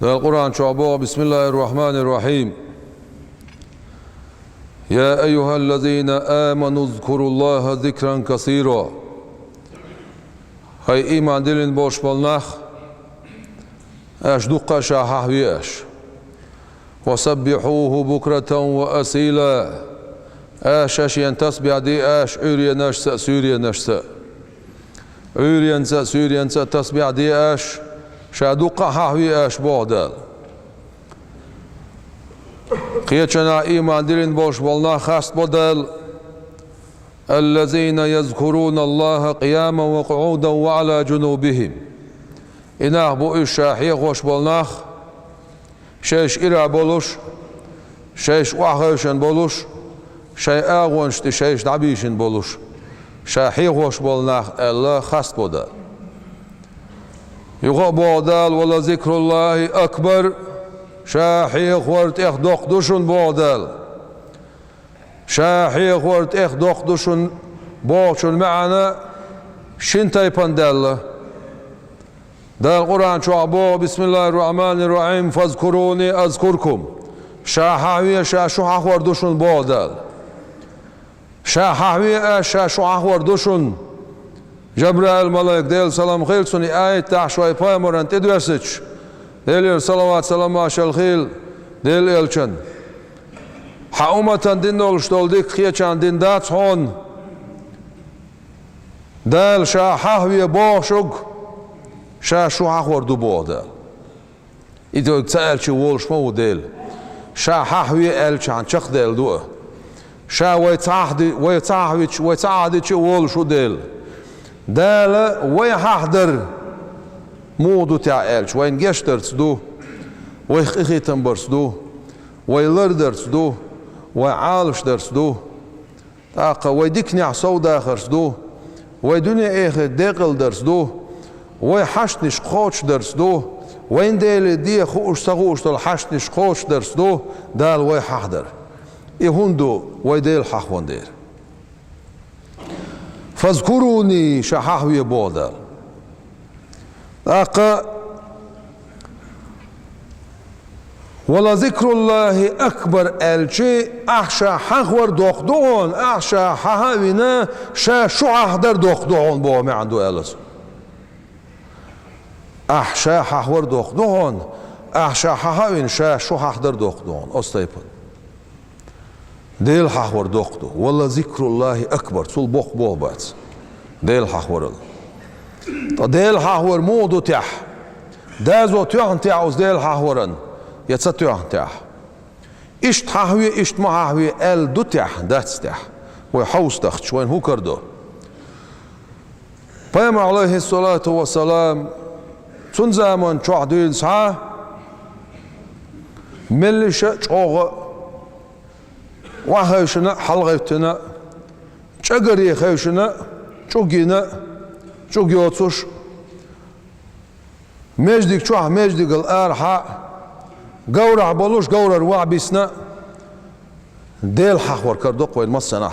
القرآن شعبه بسم الله الرحمن الرحيم. يا أيها الذين آمنوا اذكروا الله ذكرا كثيرا. هاي إيمان دلين بوش بالنخ أش دقا شاحويش وسبحوه بكرة وأسيلا. أش ينتسبع دي أش عريا نشسا سوريا نشسا عريا نسا سوريا نسا تسبع دي أش شادوقا حاوي أش بودال قيتشنا إيمان دلين بوش بالنا خاست بدل الذين يذكرون الله قياما وقعودا وعلى جنوبهم. إناه بو الشاحية خوش بالناخ شيش إرع بولوش شيش وحوشن بولوش شي آغونشت شيش دعبيشن بولوش شاحية خوش بالناخ الله خاست بدل يغو بودال ولا ذكر الله أكبر. شاحية خورت إخ دوخدوشن بودال شاحية خورت إخ دوخدوشن بوشن معنا شنتاي بندل. ده القرآن شعبه بسم الله الرحمن الرحيم فاذكروني أذكركم. شاحوية شاحوح خوردوشن بودال شاحوية شاحوح خوردوشن جبرائيل ملاك ديل سلام خيل سني آية تحشوي بايمور أنت ادرسج ديل صلوات سلام عشال خيل ديل إلشن حاومة دين دولشتول ديك خيچان دين دات هون دال شاحوية بوشوك شاحوح خوردو بودال إذا تسأل شو ولش مو ديل شاحوية إلشان شخ ديل دوه شا ويتعهدي شو ولشو ديل دالا ويحضر مودو تاع إلش وين جشترت دو ويخيتن برس دو ويلردرس دو ويعالش درس دو تاقا ويديكنع صودا خرس دو ويدنيا إيه ديقل درس دو ويحشنش خوش درس دو وين ديل دي خوش تغوش دل حشنش خوش درس دو دال ويحضر إهندو ويديل حخوان دير فاذكروني شحاوية بودال أقا ولا ذكر الله أكبر الشي أحشا حخور دوخدون أحشا حهاوينا شا شو أحضر دوخدون بو ما عنده ألس أحشا حخور دوخدون أحشا حهاوين شا شو أحضر دوخدون أستيبن ديل حخور دوخدو ولا ذكر الله أكبر تول بوخ بوخ بات ديل حخور ديل حخور مودو تح دازو تيوهن تاعوز ديل حخورن يتسا تيوهن تاع إشت حاوي إشت ما حاوي ال دو تاع داتس تاع ويحوس تخت شوين هو كردو بيام عليه الصلاة والسلام تون زمان شوح دين ساعة ملشة شوغ وحيشنا حلغيتنا شجري خيشنا شوجينا شوجيوتوش مجدك شوح مجدك الأرحى جورع بلوش جورر وعبسنا ديل حخور كردوق وين مصنع